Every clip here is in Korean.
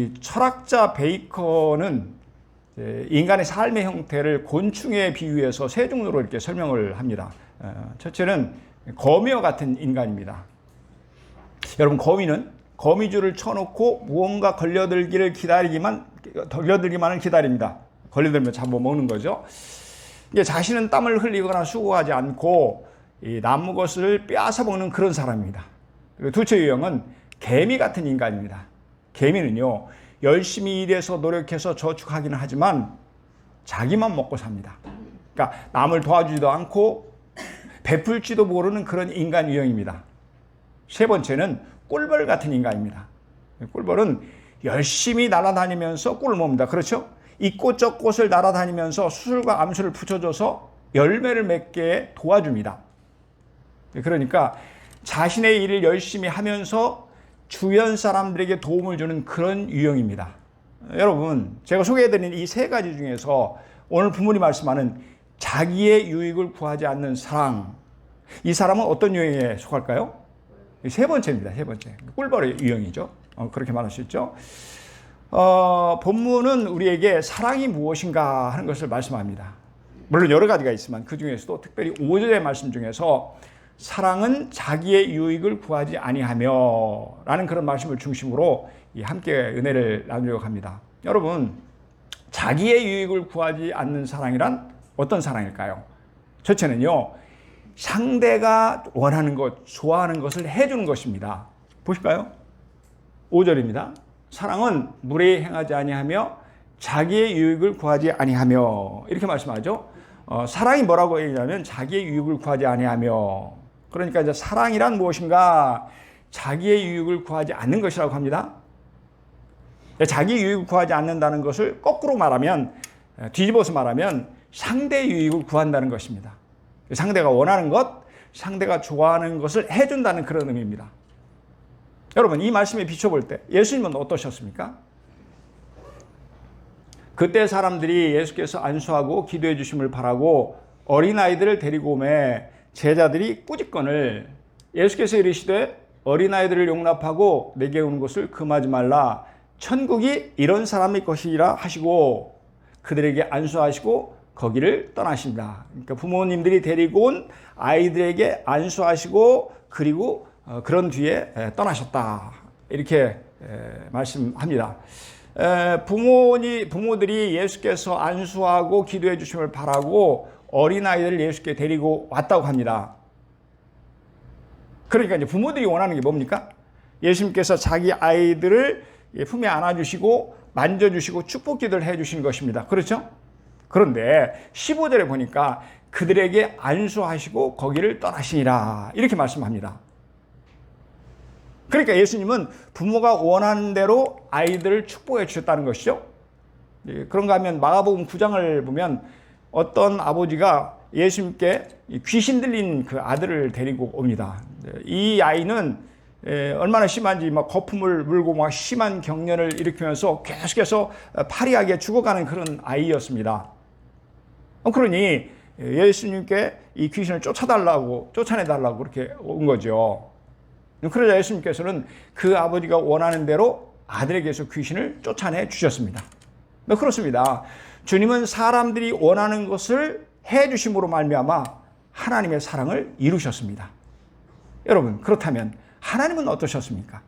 이 철학자 베이컨은 인간의 삶의 형태를 곤충에 비유해서 세 종류로 이렇게 설명을 합니다. 첫째는 거미와 같은 인간입니다. 여러분, 거미는 거미줄을 쳐놓고 무언가 걸려들기만을 기다립니다. 걸려들면 잡아먹는 거죠. 이게 자신은 땀을 흘리거나 수고하지 않고 이 나무 것을 빼앗아 먹는 그런 사람입니다. 그리고 둘째 유형은 개미 같은 인간입니다. 개미는요, 열심히 일해서 노력해서 저축하기는 하지만 자기만 먹고 삽니다. 그러니까 남을 도와주지도 않고 베풀지도 모르는 그런 인간 유형입니다. 세 번째는 꿀벌 같은 인간입니다. 꿀벌은 열심히 날아다니면서 꿀을 몹니다. 그렇죠? 이 꽃 저 꽃을 날아다니면서 수술과 암술을 붙여줘서 열매를 맺게 도와줍니다. 그러니까 자신의 일을 열심히 하면서 주변 사람들에게 도움을 주는 그런 유형입니다. 여러분, 제가 소개해드린 이 세 가지 중에서 오늘 부모님 말씀하는 자기의 유익을 구하지 않는 사랑, 이 사람은 어떤 유형에 속할까요? 세 번째입니다. 세 번째. 꿀벌의 유형이죠. 그렇게 말할 수 있죠. 본문은 우리에게 사랑이 무엇인가 하는 것을 말씀합니다. 물론 여러 가지가 있지만 그 중에서도 특별히 5절의 말씀 중에서 사랑은 자기의 유익을 구하지 아니하며 라는 그런 말씀을 중심으로 함께 은혜를 나누려고 합니다. 여러분, 자기의 유익을 구하지 않는 사랑이란 어떤 사랑일까요? 첫째는요, 상대가 원하는 것, 좋아하는 것을 해주는 것입니다. 보실까요? 5절입니다. 사랑은 무례히 행하지 아니하며 자기의 유익을 구하지 아니하며, 이렇게 말씀하죠. 사랑이 뭐라고 얘기하면 자기의 유익을 구하지 아니하며, 그러니까 이제 사랑이란 무엇인가? 자기의 유익을 구하지 않는 것이라고 합니다. 자기 유익을 구하지 않는다는 것을 거꾸로 말하면, 뒤집어서 말하면 상대의 유익을 구한다는 것입니다. 상대가 원하는 것, 상대가 좋아하는 것을 해준다는 그런 의미입니다. 여러분, 이 말씀에 비춰볼 때 예수님은 어떠셨습니까? 그때 사람들이 예수께서 안수하고 기도해 주심을 바라고 어린아이들을 데리고 오매 제자들이 꾸짖거늘 예수께서 이르시되 어린아이들을 용납하고 내게 오는 것을 금하지 말라. 천국이 이런 사람의 것이라 하시고 그들에게 안수하시고 거기를 떠나신다. 그러니까 부모님들이 데리고 온 아이들에게 안수하시고 그리고 그런 뒤에 떠나셨다. 이렇게 말씀합니다. 부모들이 예수께서 안수하고 기도해 주심을 바라고 어린아이들을 예수께 데리고 왔다고 합니다. 그러니까 이제 부모들이 원하는 게 뭡니까? 예수님께서 자기 아이들을 품에 안아주시고 만져주시고 축복 기도를 해주신 것입니다. 그렇죠? 그런데 15절에 보니까 그들에게 안수하시고 거기를 떠나시니라 이렇게 말씀합니다. 그러니까 예수님은 부모가 원하는 대로 아이들을 축복해 주셨다는 것이죠. 그런가 하면 마가복음 9장을 보면 어떤 아버지가 예수님께 귀신 들린 그 아들을 데리고 옵니다. 이 아이는 얼마나 심한지 막 거품을 물고 막 심한 경련을 일으키면서 계속해서 파리하게 죽어가는 그런 아이였습니다. 그러니 예수님께 이 귀신을 쫓아내달라고 그렇게 온 거죠. 그러자 예수님께서는 그 아버지가 원하는 대로 아들에게서 귀신을 쫓아내 주셨습니다. 그렇습니다. 주님은 사람들이 원하는 것을 해주심으로 말미암아 하나님의 사랑을 이루셨습니다. 여러분, 그렇다면 하나님은 어떠셨습니까?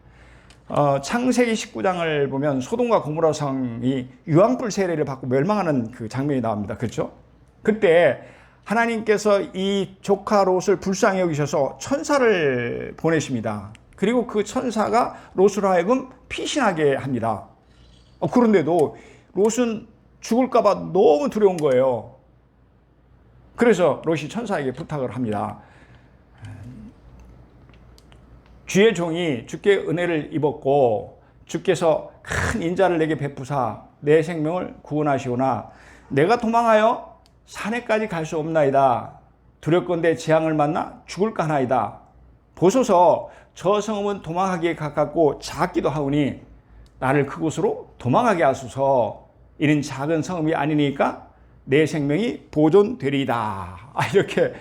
창세기 19장을 보면 소돔과 고모라 성이 유황불 세례를 받고 멸망하는 그 장면이 나옵니다. 그렇죠? 그때 하나님께서 이 조카 롯을 불쌍히 여기셔서 천사를 보내십니다. 그리고 그 천사가 롯으로 하여금 피신하게 합니다. 그런데도 롯은 죽을까 봐 너무 두려운 거예요. 그래서 롯이 천사에게 부탁을 합니다. 주의 종이 주께 은혜를 입었고 주께서 큰 인자를 내게 베푸사 내 생명을 구원하시오나 내가 도망하여 산에까지 갈 수 없나이다. 두렵건대 재앙을 만나 죽을까 하나이다. 보소서 저 성읍은 도망하기에 가깝고 작기도 하오니 나를 그곳으로 도망하게 하소서. 이는 작은 성읍이 아니니까 내 생명이 보존되리이다. 이렇게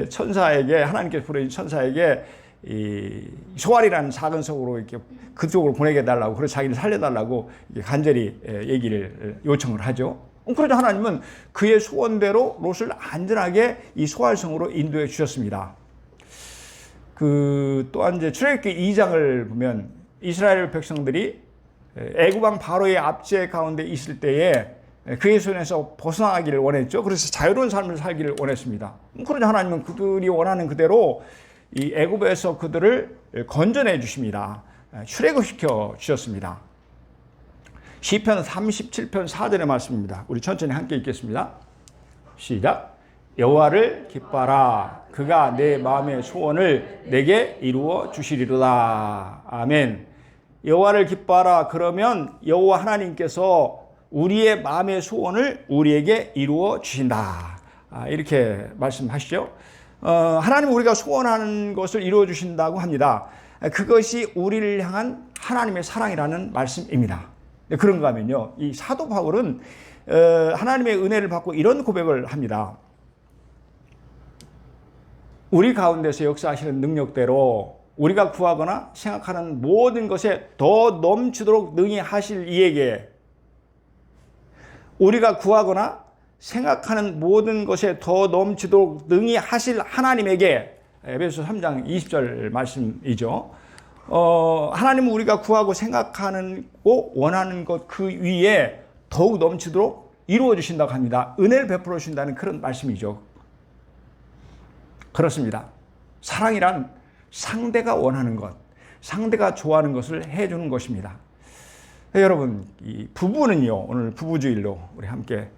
천사에게, 하나님께서 부르신 천사에게 이 소알이라는 작은 성으로 이렇게 그쪽으로 보내게 해달라고, 그래서 자기를 살려달라고 간절히 얘기를 요청을 하죠. 그러자 하나님은 그의 소원대로 롯을 안전하게 이 소알성으로 인도해 주셨습니다. 또한 이제 출애굽기 2장을 보면 이스라엘 백성들이 애굽왕 바로의 압제 가운데 있을 때에 그의 손에서 벗어나기를 원했죠. 그래서 자유로운 삶을 살기를 원했습니다. 그러자 하나님은 그들이 원하는 그대로 이 애굽에서 그들을 건져내 주십니다. 출애굽시켜 주셨습니다. 시편 37편 4절의 말씀입니다. 우리 천천히 함께 읽겠습니다. 시작. 여호와를 기뻐하라. 그가 내 마음의 소원을 내게 이루어 주시리로다. 아멘. 여호와를 기뻐하라. 그러면 여호와 하나님께서 우리의 마음의 소원을 우리에게 이루어 주신다. 이렇게 말씀하시죠. 하나님은 우리가 소원하는 것을 이루어 주신다고 합니다. 그것이 우리를 향한 하나님의 사랑이라는 말씀입니다. 그런가 하면요, 이 사도 바울은 하나님의 은혜를 받고 이런 고백을 합니다. 우리 가운데서 역사하시는 능력대로 우리가 구하거나 생각하는 모든 것에 더 넘치도록 능히 하실 이에게, 우리가 구하거나 생각하는 모든 것에 더 넘치도록 능히 하실 하나님에게, 에베소 3장 20절 말씀이죠. 하나님은 우리가 구하고 생각하는 거, 원하는 것 그 위에 더욱 넘치도록 이루어 주신다고 합니다. 은혜를 베풀어 주신다는 그런 말씀이죠. 그렇습니다. 사랑이란 상대가 원하는 것, 상대가 좋아하는 것을 해주는 것입니다. 여러분, 이 부부는요, 오늘 부부주일로 우리 함께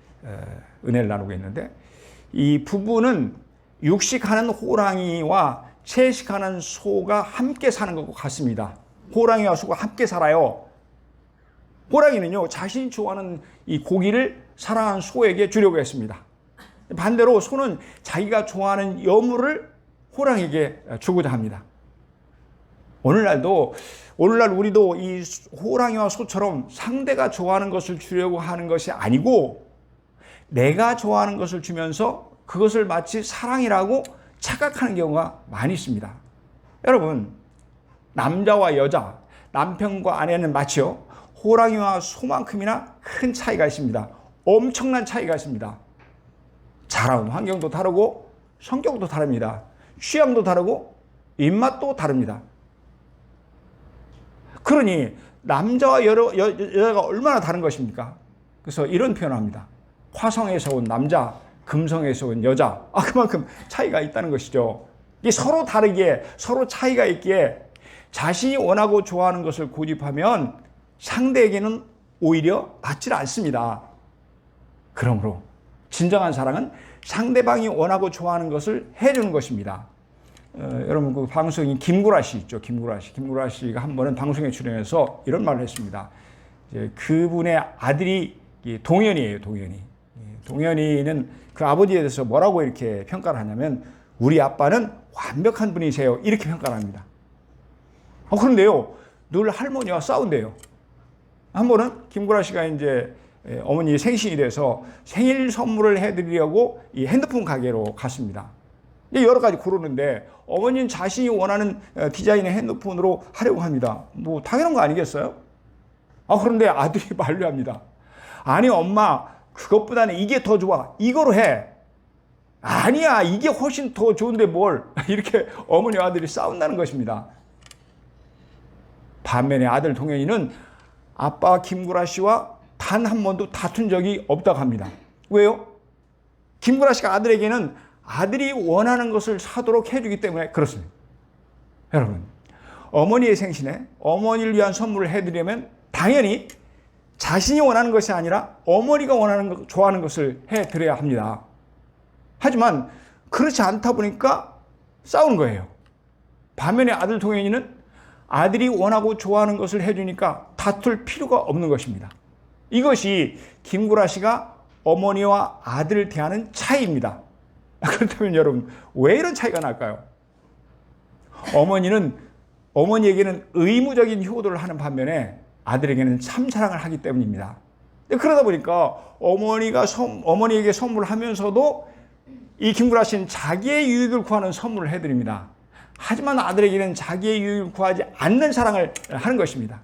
은혜를 나누고 있는데, 이 부부는 육식하는 호랑이와 채식하는 소가 함께 사는 것과 같습니다. 호랑이와 소가 함께 살아요. 호랑이는요, 자신이 좋아하는 이 고기를 사랑하는 소에게 주려고 했습니다. 반대로 소는 자기가 좋아하는 여물을 호랑이에게 주고자 합니다. 오늘날 우리도 이 호랑이와 소처럼 상대가 좋아하는 것을 주려고 하는 것이 아니고, 내가 좋아하는 것을 주면서 그것을 마치 사랑이라고 착각하는 경우가 많이 있습니다. 여러분, 남자와 여자, 남편과 아내는 마치요, 호랑이와 소만큼이나 큰 차이가 있습니다. 엄청난 차이가 있습니다. 자라온 환경도 다르고, 성격도 다릅니다. 취향도 다르고, 입맛도 다릅니다. 그러니 남자와 여자가 얼마나 다른 것입니까? 그래서 이런 표현을 합니다. 화성에서 온 남자, 금성에서 온 여자. 그만큼 차이가 있다는 것이죠. 이게 서로 다르기에, 서로 차이가 있기에 자신이 원하고 좋아하는 것을 고집하면 상대에게는 오히려 맞지 않습니다. 그러므로 진정한 사랑은 상대방이 원하고 좋아하는 것을 해주는 것입니다. 여러분, 그 방송인 김구라 씨 있죠. 김구라 씨가 한 번은 방송에 출연해서 이런 말을 했습니다. 이제 그분의 아들이 동현이에요. 동현이는 그 아버지에 대해서 뭐라고 이렇게 평가를 하냐면, 우리 아빠는 완벽한 분이세요. 이렇게 평가를 합니다. 그런데요, 늘 할머니와 싸운대요. 한 번은 김구라 씨가 이제 어머니 생신이 돼서 생일 선물을 해드리려고 이 핸드폰 가게로 갔습니다. 여러 가지 고르는데 어머니는 자신이 원하는 디자인의 핸드폰으로 하려고 합니다. 뭐 당연한 거 아니겠어요? 그런데 아들이 만류합니다. 아니 엄마, 그것보다는 이게 더 좋아. 이거로 해. 아니야, 이게 훨씬 더 좋은데 뭘. 이렇게 어머니와 아들이 싸운다는 것입니다. 반면에 아들 동현이는 아빠 김구라 씨와 단 한 번도 다툰 적이 없다고 합니다. 왜요? 김구라 씨가 아들에게는 아들이 원하는 것을 사도록 해주기 때문에 그렇습니다. 여러분, 어머니의 생신에 어머니를 위한 선물을 해드리려면 당연히 자신이 원하는 것이 아니라 어머니가 좋아하는 것을 해드려야 합니다. 하지만 그렇지 않다 보니까 싸우는 거예요. 반면에 아들 동현이는 아들이 원하고 좋아하는 것을 해주니까 다툴 필요가 없는 것입니다. 이것이 김구라 씨가 어머니와 아들을 대하는 차이입니다. 그렇다면 여러분, 왜 이런 차이가 날까요? 어머니에게는 의무적인 효도를 하는 반면에 아들에게는 참사랑을 하기 때문입니다. 그러다 보니까 어머니에게 선물을 하면서도 이 김구라 씨는 자기의 유익을 구하는 선물을 해드립니다. 하지만 아들에게는 자기의 유익을 구하지 않는 사랑을 하는 것입니다.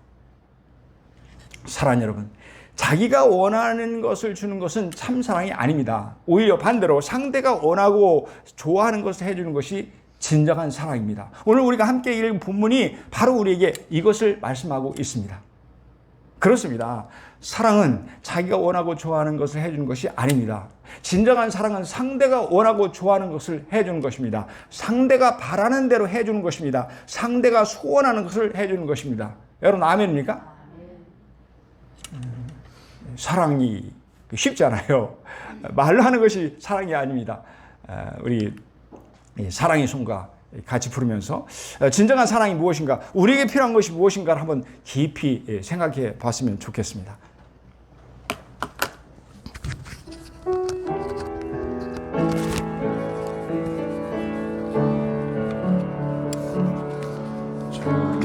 사랑하는 여러분, 자기가 원하는 것을 주는 것은 참 사랑이 아닙니다. 오히려 반대로 상대가 원하고 좋아하는 것을 해주는 것이 진정한 사랑입니다. 오늘 우리가 함께 읽은 본문이 바로 우리에게 이것을 말씀하고 있습니다. 그렇습니다. 사랑은 자기가 원하고 좋아하는 것을 해주는 것이 아닙니다. 진정한 사랑은 상대가 원하고 좋아하는 것을 해주는 것입니다. 상대가 바라는 대로 해주는 것입니다. 상대가 소원하는 것을 해주는 것입니다. 여러분, 아멘입니까? 사랑이 쉽지 않아요. 말로 하는 것이 사랑이 아닙니다. 우리 사랑의 손과 같이 부르면서 진정한 사랑이 무엇인가, 우리에게 필요한 것이 무엇인가를 한번 깊이 생각해 봤으면 좋겠습니다.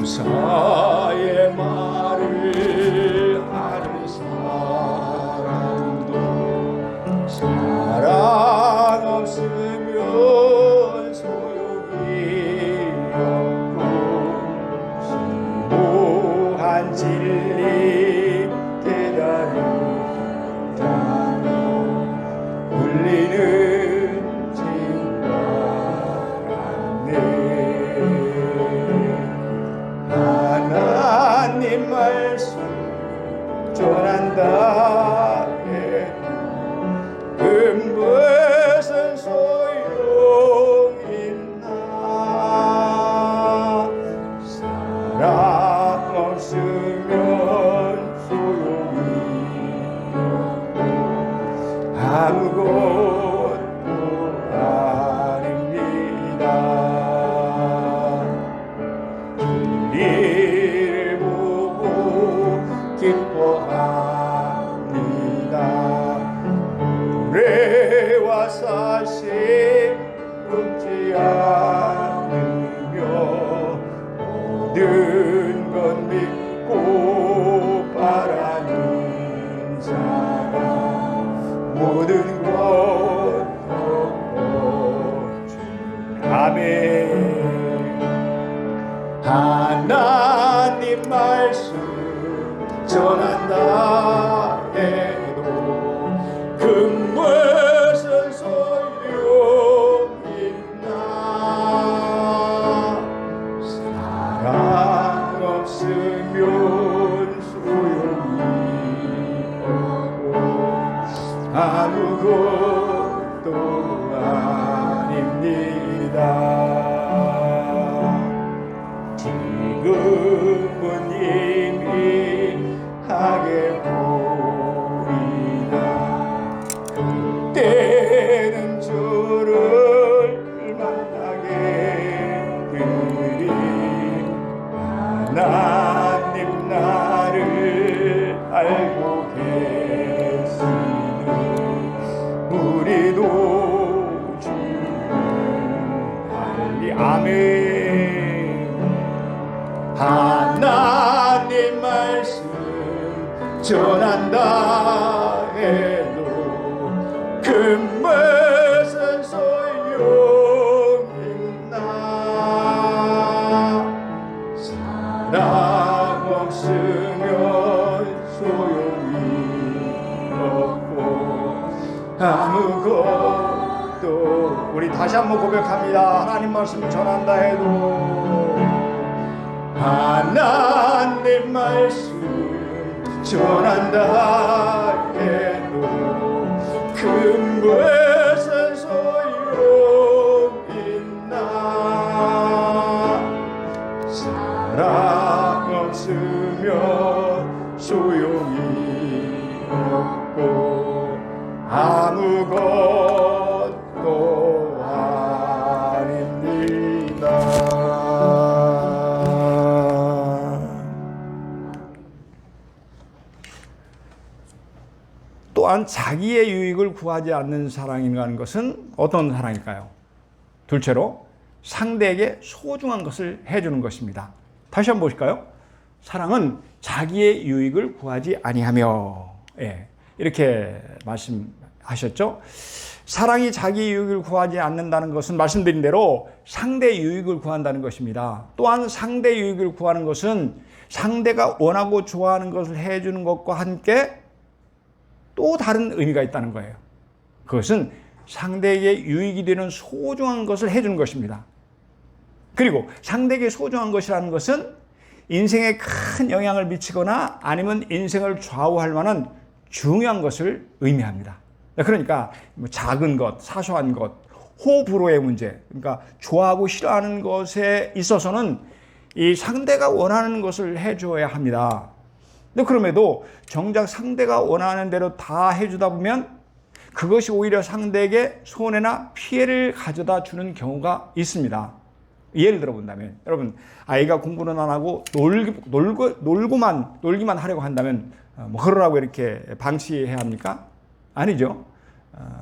천사의 말을 아는 사람도 사랑 없으면 소용이 없고 심오한 진리 깨달으자며 울리는 진과 같네. 하나님 말씀 전한다 해도 무슨 소용있나. 사랑 없으면 소용이 없고 아무것도 아닙니다. 길을 보고 기뻐합니다. 노래와 사실 굽지 않으며 모든 것 믿고 바라는 사람 모든 것 덮어줄. 아멘. 하나님 말씀 전한다 해도 그 무슨 소용있나. 사랑 없으면 소용이 없고 아무것도 아닙니다. 지금은 이미 하게 보이나. 그때는 주를 만나게 되리. 하나님 나를 알고 계시는 우리도 주를 알리. 아멘. 하나님 말씀 전한다 해도 그 무슨 소용있나. 사랑 없으면 소용이 없고 아무것도. 우리 다시 한번 고백합니다. 하나님 말씀 전한다 해도 하나님 말씀 전한다 해도 그 무슨 소용있나. 사랑 없으면 소용이 없고 아무것도 아닙니다. 또한 자기의 유익을 구하지 않는 사랑이라는 것은 어떤 사랑일까요? 둘째로 상대에게 소중한 것을 해주는 것입니다. 다시 한번 보실까요? 사랑은 자기의 유익을 구하지 아니하며, 이렇게 말씀해 하셨죠? 사랑이 자기 유익을 구하지 않는다는 것은 말씀드린 대로 상대 유익을 구한다는 것입니다. 또한 상대 유익을 구하는 것은 상대가 원하고 좋아하는 것을 해주는 것과 함께 또 다른 의미가 있다는 거예요. 그것은 상대에게 유익이 되는 소중한 것을 해주는 것입니다. 그리고 상대에게 소중한 것이라는 것은 인생에 큰 영향을 미치거나 아니면 인생을 좌우할 만한 중요한 것을 의미합니다. 그러니까 작은 것, 사소한 것, 호불호의 문제, 그러니까 좋아하고 싫어하는 것에 있어서는 이 상대가 원하는 것을 해줘야 합니다. 근데 그럼에도 정작 상대가 원하는 대로 다 해주다 보면 그것이 오히려 상대에게 손해나 피해를 가져다 주는 경우가 있습니다. 예를 들어 본다면, 여러분, 아이가 공부는 안 하고 놀기만 하려고 한다면 그러라고 이렇게 방치해야 합니까? 아니죠.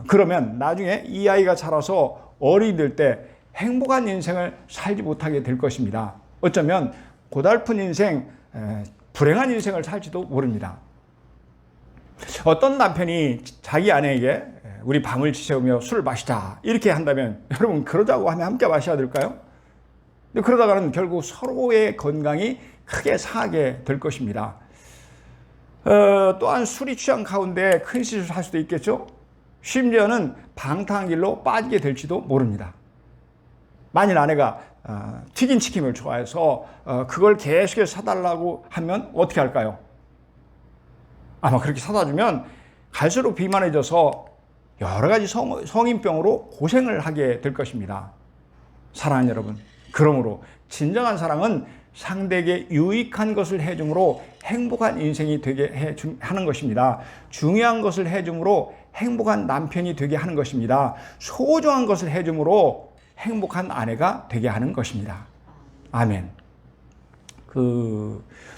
그러면 나중에 이 아이가 자라서 어른이 될 때 행복한 인생을 살지 못하게 될 것입니다. 어쩌면 고달픈 인생, 불행한 인생을 살지도 모릅니다. 어떤 남편이 자기 아내에게 우리 밤을 지새우며 술을 마시자 이렇게 한다면 여러분 그러자고 하면 함께 마셔야 될까요? 그러다가는 결국 서로의 건강이 크게 상하게 될 것입니다. 또한 술이 취한 가운데 큰 실수를 할 수도 있겠죠. 심지어는 방탕길로 빠지게 될지도 모릅니다. 만일 아내가 튀긴 치킨을 좋아해서 그걸 계속해서 사달라고 하면 어떻게 할까요? 아마 그렇게 사다 주면 갈수록 비만해져서 여러 가지 성인병으로 고생을 하게 될 것입니다. 사랑하는 여러분, 그러므로 진정한 사랑은 상대에게 유익한 것을 해줌으로 행복한 인생이 되게 하는 것입니다. 중요한 것을 해줌으로 행복한 남편이 되게 하는 것입니다. 소중한 것을 해줌으로 행복한 아내가 되게 하는 것입니다. 아멘.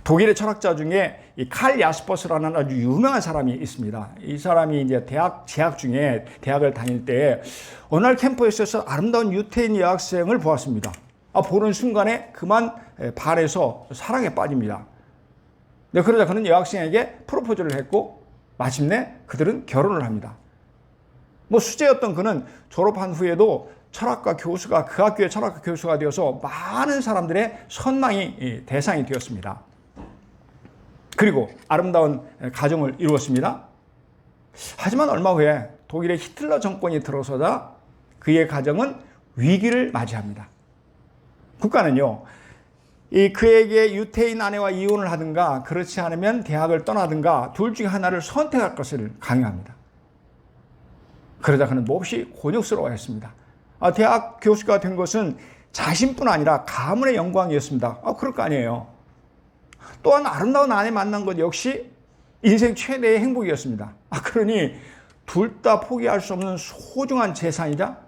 독일의 철학자 중에 이 칼 야스퍼스라는 아주 유명한 사람이 있습니다. 이 사람이 이제 재학 중에 대학을 다닐 때 어느 날 캠퍼스에서 아름다운 유태인 여학생을 보았습니다. 보는 순간에 그만 반해서 사랑에 빠집니다. 그러자 그는 여학생에게 프로포즈를 했고 마침내 그들은 결혼을 합니다. 수재였던 그는 졸업한 후에도 철학과 교수가 그 학교의 철학과 교수가 되어서 많은 사람들의 선망이 대상이 되었습니다. 그리고 아름다운 가정을 이루었습니다. 하지만 얼마 후에 독일의 히틀러 정권이 들어서자 그의 가정은 위기를 맞이합니다. 국가는요, 그에게 유태인 아내와 이혼을 하든가 그렇지 않으면 대학을 떠나든가 둘 중에 하나를 선택할 것을 강요합니다. 그러자 그는 몹시 곤욕스러워했습니다. 대학 교수가 된 것은 자신뿐 아니라 가문의 영광이었습니다. 그럴 거 아니에요. 또한 아름다운 아내 만난 것 역시 인생 최대의 행복이었습니다. 그러니 둘 다 포기할 수 없는 소중한 재산이자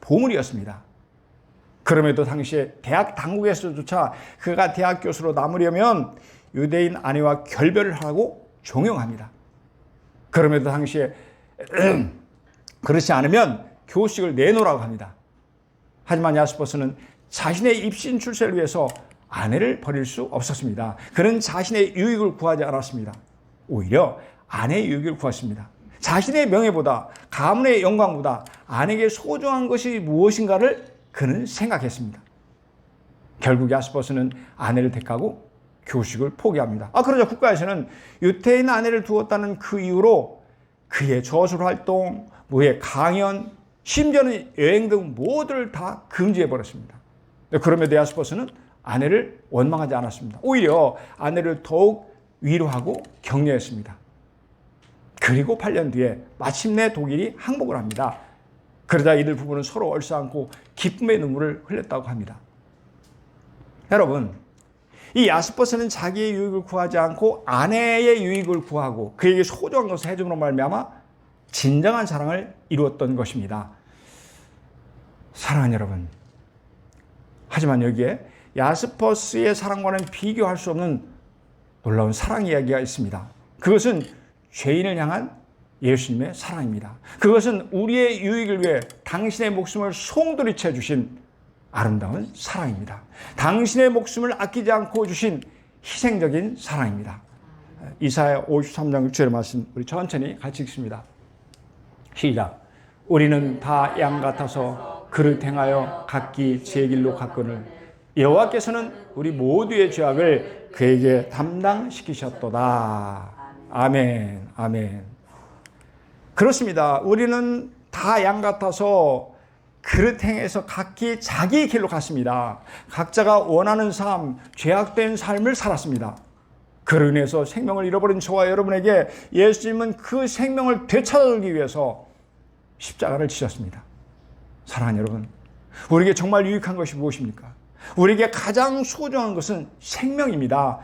보물이었습니다. 그럼에도 당시에 대학 당국에서조차 그가 대학 교수로 남으려면 유대인 아내와 결별을 하고 종용합니다. 그럼에도 당시에 그렇지 않으면 교수직을 내놓으라고 합니다. 하지만 야스퍼스는 자신의 입신 출세를 위해서 아내를 버릴 수 없었습니다. 그는 자신의 유익을 구하지 않았습니다. 오히려 아내의 유익을 구했습니다. 자신의 명예보다, 가문의 영광보다 아내에게 소중한 것이 무엇인가를 그는 생각했습니다. 결국 야스퍼스는 아내를 택하고 교수직을 포기합니다. 그러자 국가에서는 유태인 아내를 두었다는 그 이유로 그의 저술활동, 강연, 심지어는 여행 등 모두를 다 금지해버렸습니다. 그럼에도 야스퍼스는 아내를 원망하지 않았습니다. 오히려 아내를 더욱 위로하고 격려했습니다. 그리고 8년 뒤에 마침내 독일이 항복을 합니다. 그러자 이들 부부는 서로 얼싸안고 기쁨의 눈물을 흘렸다고 합니다. 여러분, 이 야스퍼스는 자기의 유익을 구하지 않고 아내의 유익을 구하고 그에게 소중한 것을 해줌으로 말미암아 진정한 사랑을 이루었던 것입니다. 사랑하는 여러분, 하지만 여기에 야스퍼스의 사랑과는 비교할 수 없는 놀라운 사랑 이야기가 있습니다. 그것은 죄인을 향한 예수님의 사랑입니다. 그것은 우리의 유익을 위해 당신의 목숨을 송두리째 주신 아름다운 사랑입니다. 당신의 목숨을 아끼지 않고 주신 희생적인 사랑입니다. 이사야 53장 6절의 말씀 우리 천천히 같이 읽습니다. 시작. 우리는 다 양 같아서 그릇 행하여 각기 제 길로 갔거늘 여호와께서는 우리 모두의 죄악을 그에게 담당시키셨도다. 아멘, 아멘. 그렇습니다. 우리는 다 양 같아서 그릇 행해서 각기 자기 길로 갔습니다. 각자가 원하는 삶, 죄악된 삶을 살았습니다. 그로 인해서 생명을 잃어버린 저와 여러분에게 예수님은 그 생명을 되찾아주기 위해서 십자가를 지셨습니다. 사랑하는 여러분, 우리에게 정말 유익한 것이 무엇입니까? 우리에게 가장 소중한 것은 생명입니다.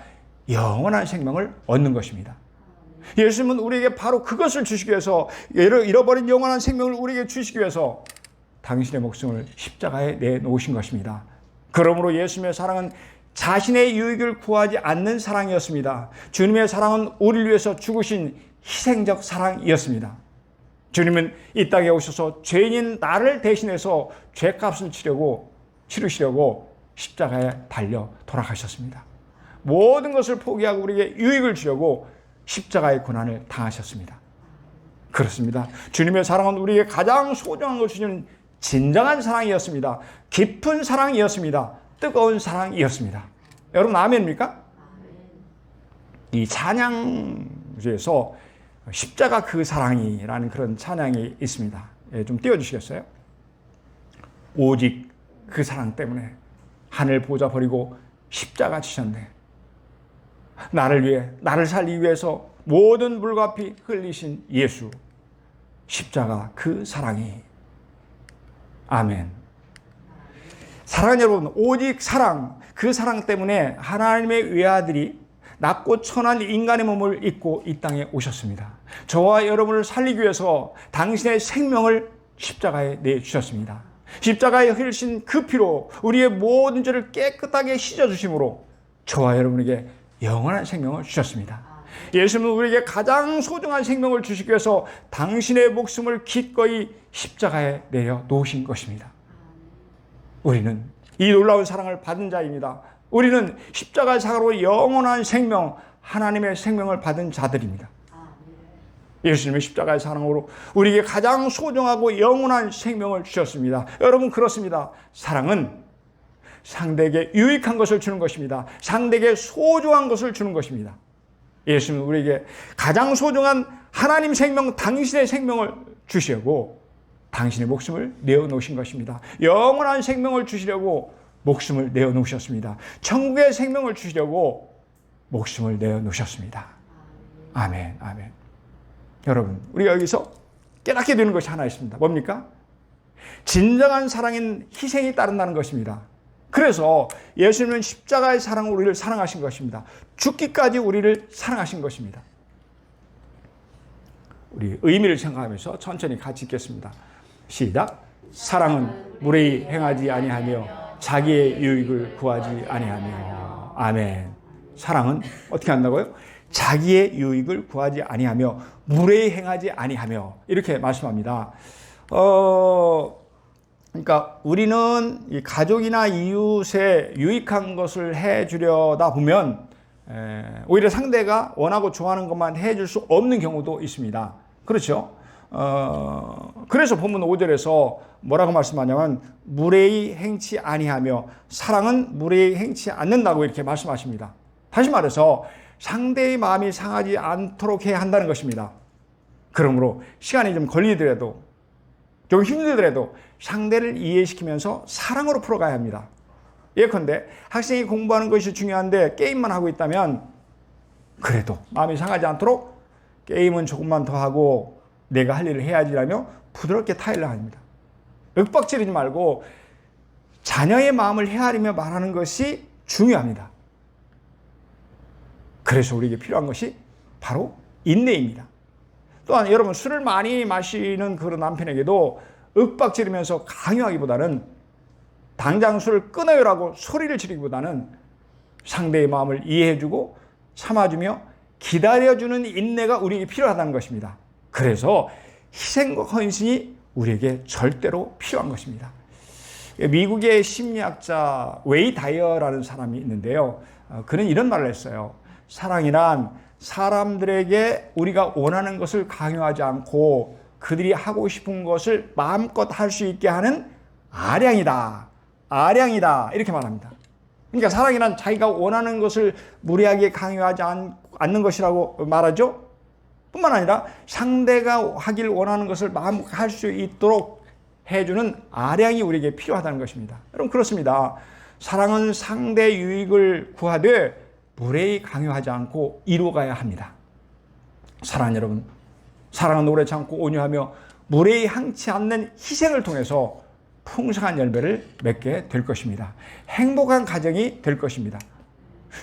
영원한 생명을 얻는 것입니다. 예수님은 우리에게 바로 그것을 주시기 위해서, 잃어버린 영원한 생명을 우리에게 주시기 위해서 당신의 목숨을 십자가에 내놓으신 것입니다. 그러므로 예수님의 사랑은 자신의 유익을 구하지 않는 사랑이었습니다. 주님의 사랑은 우리를 위해서 죽으신 희생적 사랑이었습니다. 주님은 이 땅에 오셔서 죄인인 나를 대신해서 죄값을 치르시려고 십자가에 달려 돌아가셨습니다. 모든 것을 포기하고 우리에게 유익을 주려고 십자가의 고난을 당하셨습니다. 그렇습니다. 주님의 사랑은 우리에게 가장 소중한 것을 주는 진정한 사랑이었습니다. 깊은 사랑이었습니다. 뜨거운 사랑이었습니다. 여러분 아멘입니까? 이 찬양에서 십자가 그 사랑이라는 그런 찬양이 있습니다. 예, 좀 띄워주시겠어요? 오직 그 사랑 때문에 하늘 보좌 버리고 십자가 지셨네. 나를 위해, 나를 살리기 위해서 모든 물과 피 흘리신 예수. 십자가 그 사랑이. 아멘. 사랑하는 여러분, 오직 사랑, 그 사랑 때문에 하나님의 외아들이 낮고 천한 인간의 몸을 입고 이 땅에 오셨습니다. 저와 여러분을 살리기 위해서 당신의 생명을 십자가에 내주셨습니다. 십자가에 흘리신 그 피로 우리의 모든 죄를 깨끗하게 씻어주심으로 저와 여러분에게 영원한 생명을 주셨습니다. 예수님은 우리에게 가장 소중한 생명을 주시기 위해서 당신의 목숨을 기꺼이 십자가에 내어 놓으신 것입니다. 우리는 이 놀라운 사랑을 받은 자입니다. 우리는 십자가의 사랑으로 영원한 생명, 하나님의 생명을 받은 자들입니다. 예수님의 십자가의 사랑으로 우리에게 가장 소중하고 영원한 생명을 주셨습니다. 여러분 그렇습니다. 사랑은 상대에게 유익한 것을 주는 것입니다. 상대에게 소중한 것을 주는 것입니다. 예수님은 우리에게 가장 소중한 하나님 생명, 당신의 생명을 주시려고 당신의 목숨을 내어놓으신 것입니다. 영원한 생명을 주시려고 목숨을 내어놓으셨습니다. 천국의 생명을 주시려고 목숨을 내어놓으셨습니다. 아멘, 아멘. 여러분, 우리가 여기서 깨닫게 되는 것이 하나 있습니다. 뭡니까? 진정한 사랑인 희생이 따른다는 것입니다. 그래서 예수님은 십자가의 사랑으로 우리를 사랑하신 것입니다. 죽기까지 우리를 사랑하신 것입니다. 우리 의미를 생각하면서 천천히 같이 읽겠습니다. 시작. 사랑은 무례히 행하지 아니하며 자기의 유익을 구하지 아니하며. 아멘. 사랑은 어떻게 한다고요? 자기의 유익을 구하지 아니하며 무례히 행하지 아니하며 이렇게 말씀합니다. 그러니까 우리는 이 가족이나 이웃에 유익한 것을 해주려다 보면 오히려 상대가 원하고 좋아하는 것만 해줄 수 없는 경우도 있습니다. 그렇죠? 그래서 본문 5절에서 뭐라고 말씀하냐면 무례히 행치 아니하며 사랑은 무례히 행치 않는다고 이렇게 말씀하십니다. 다시 말해서 상대의 마음이 상하지 않도록 해야 한다는 것입니다. 그러므로 시간이 좀 걸리더라도 좀 힘들더라도 상대를 이해시키면서 사랑으로 풀어가야 합니다. 예컨대 학생이 공부하는 것이 중요한데 게임만 하고 있다면 그래도 마음이 상하지 않도록 게임은 조금만 더 하고 내가 할 일을 해야지라며 부드럽게 타일을 합니다. 윽박지르지 말고 자녀의 마음을 헤아리며 말하는 것이 중요합니다. 그래서 우리에게 필요한 것이 바로 인내입니다. 또한 여러분 술을 많이 마시는 그런 남편에게도 윽박지르면서 강요하기보다는 당장 술을 끊어요라고 소리를 지르기보다는 상대의 마음을 이해해주고 참아주며 기다려주는 인내가 우리에게 필요하다는 것입니다. 그래서 희생과 헌신이 우리에게 절대로 필요한 것입니다. 미국의 심리학자 웨이 다이어라는 사람이 있는데요. 그는 이런 말을 했어요. 사랑이란 사람들에게 우리가 원하는 것을 강요하지 않고 그들이 하고 싶은 것을 마음껏 할 수 있게 하는 아량이다. 아량이다. 이렇게 말합니다. 그러니까 사랑이란 자기가 원하는 것을 무리하게 강요하지 않는 것이라고 말하죠. 뿐만 아니라 상대가 하길 원하는 것을 마음껏 할 수 있도록 해주는 아량이 우리에게 필요하다는 것입니다. 여러분 그렇습니다. 사랑은 상대 유익을 구하되 무례히 강요하지 않고 이루어가야 합니다. 사랑하는 여러분, 사랑은 오래 참고 온유하며 무례히 항치 않는 희생을 통해서 풍성한 열매를 맺게 될 것입니다. 행복한 가정이 될 것입니다.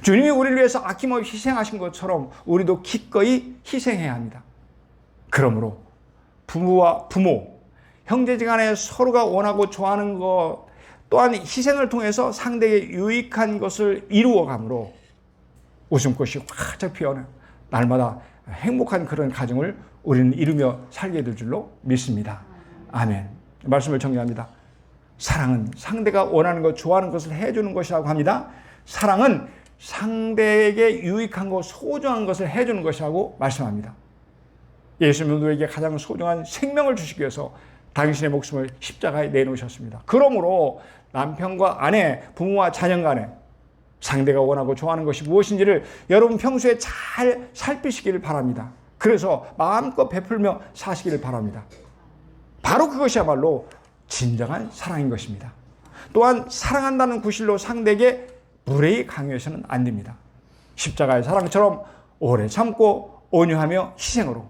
주님이 우리를 위해서 아낌없이 희생하신 것처럼 우리도 기꺼이 희생해야 합니다. 그러므로 부모와 부모, 형제지간에 서로가 원하고 좋아하는 것 또한 희생을 통해서 상대에게 유익한 것을 이루어가므로 웃음꽃이 활짝 피어나는 날마다 행복한 그런 가정을 우리는 이루며 살게 될 줄로 믿습니다. 아멘. 말씀을 정리합니다. 사랑은 상대가 원하는 것, 좋아하는 것을 해주는 것이라고 합니다. 사랑은 상대에게 유익한 것, 소중한 것을 해주는 것이라고 말씀합니다. 예수님은 우리에게 가장 소중한 생명을 주시기 위해서 당신의 목숨을 십자가에 내놓으셨습니다. 그러므로 남편과 아내, 부모와 자녀 간에 상대가 원하고 좋아하는 것이 무엇인지를 여러분 평소에 잘 살피시기를 바랍니다. 그래서 마음껏 베풀며 사시기를 바랍니다. 바로 그것이야말로 진정한 사랑인 것입니다. 또한 사랑한다는 구실로 상대에게 무례히 강요해서는 안 됩니다. 십자가의 사랑처럼 오래 참고 온유하며 희생으로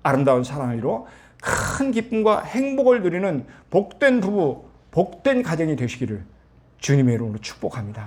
아름다운 사랑을 이루어 큰 기쁨과 행복을 누리는 복된 부부, 복된 가정이 되시기를 주님의 이름으로 축복합니다.